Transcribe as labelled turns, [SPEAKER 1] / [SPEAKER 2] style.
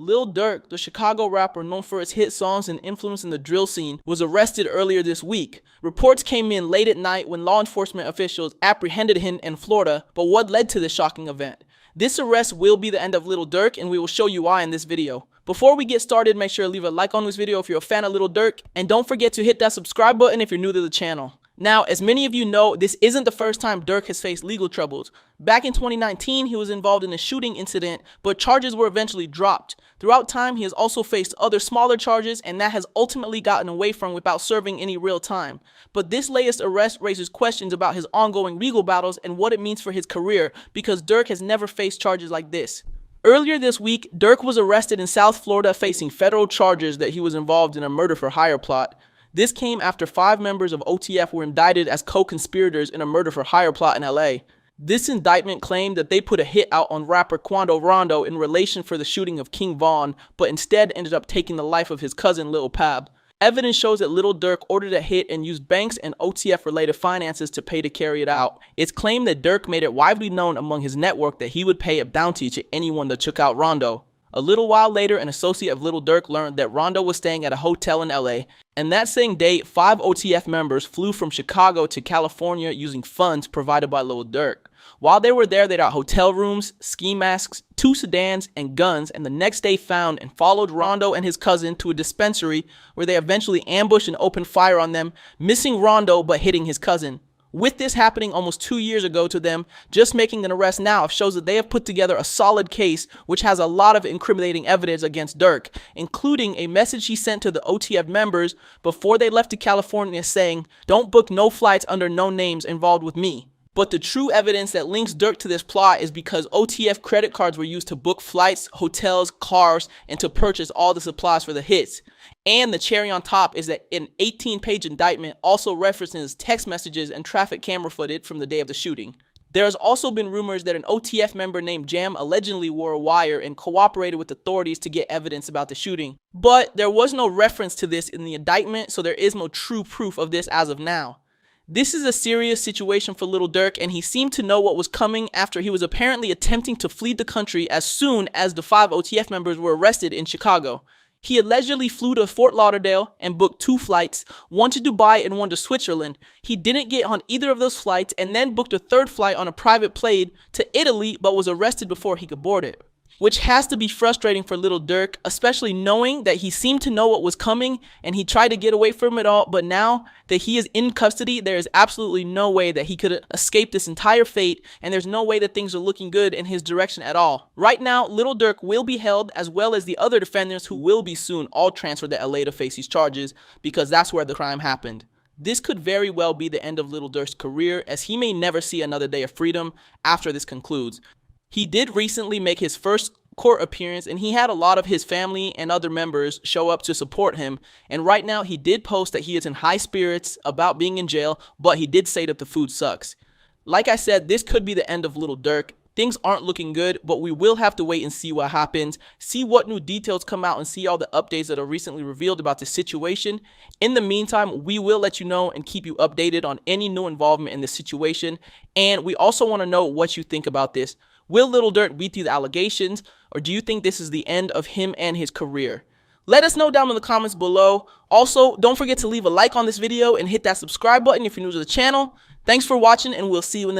[SPEAKER 1] Lil Durk, the Chicago rapper known for his hit songs and influence in the drill scene, was arrested earlier this week. Reports came in late at night when law enforcement officials apprehended him in Florida, but what led to this shocking event? This arrest will be the end of Lil Durk, and we will show you why in this video. Before we get started, make sure to leave a like on this video if you're a fan of Lil Durk, and don't forget to hit that subscribe button if you're new to the channel. Now, as many of you know, this isn't the first time Durk has faced legal troubles. Back in 2019, he was involved in a shooting incident, but charges were eventually dropped. Throughout time, he has also faced other smaller charges, and that has ultimately gotten away from without serving any real time. But this latest arrest raises questions about his ongoing legal battles and what it means for his career, because Durk has never faced charges like this. Earlier this week, Durk was arrested in South Florida facing federal charges that he was involved in a murder-for-hire plot. This came after 5 members of OTF were indicted as co-conspirators in a murder-for-hire plot in LA. This indictment claimed that they put a hit out on rapper Quando Rondo in relation for the shooting of King Von, but instead ended up taking the life of his cousin Lil Pab. Evidence shows that Lil Durk ordered a hit and used banks and OTF-related finances to pay to carry it out. It's claimed that Durk made it widely known among his network that he would pay a bounty to anyone that took out Rondo. A little while later, an associate of Lil Durk learned that Rondo was staying at a hotel in LA, and that same day, 5 OTF members flew from Chicago to California using funds provided by Lil Durk. While they were there, they got hotel rooms, ski masks, 2 sedans, and guns, and the next day found and followed Rondo and his cousin to a dispensary where they eventually ambushed and opened fire on them, missing Rondo but hitting his cousin. With this happening almost 2 years ago to them, just making an arrest now shows that they have put together a solid case which has a lot of incriminating evidence against Durk, including a message he sent to the OTF members before they left to California saying, "Don't book no flights under no names involved with me." But the true evidence that links Durk to this plot is because OTF credit cards were used to book flights, hotels, cars, and to purchase all the supplies for the hits. And the cherry on top is that an 18-page indictment also references text messages and traffic camera footage from the day of the shooting. There has also been rumors that an OTF member named Jam allegedly wore a wire and cooperated with authorities to get evidence about the shooting. But there was no reference to this in the indictment, so there is no true proof of this as of now. This is a serious situation for Lil Durk, and he seemed to know what was coming after he was apparently attempting to flee the country as soon as the 5 OTF members were arrested in Chicago. He allegedly flew to Fort Lauderdale and booked 2 flights, one to Dubai and one to Switzerland. He didn't get on either of those flights and then booked a 3rd flight on a private plane to Italy but was arrested before he could board it. Which has to be frustrating for Lil Durk, especially knowing that he seemed to know what was coming and he tried to get away from it all, but now that he is in custody, there is absolutely no way that he could escape this entire fate, and there's no way that things are looking good in his direction at all. Right now, Lil Durk will be held, as well as the other defendants who will be soon all transferred to LA to face these charges, because that's where the crime happened. This could very well be the end of Lil Durk's career, as he may never see another day of freedom after this concludes. He did recently make his first court appearance, and he had a lot of his family and other members show up to support him, and right now he did post that he is in high spirits about being in jail, but he did say that the food sucks. Like I said, this could be the end of Lil Durk. Things aren't looking good, but we will have to wait and see what happens, see what new details come out, and see all the updates that are recently revealed about the situation. In the meantime, we will let you know and keep you updated on any new involvement in this situation, and we also want to know what you think about this. Will Lil Durk beat these allegations, or do you think this is the end of him and his career? Let us know down in the comments below. Also, don't forget to leave a like on this video and hit that subscribe button if you're new to the channel. Thanks for watching, and we'll see you in the next video.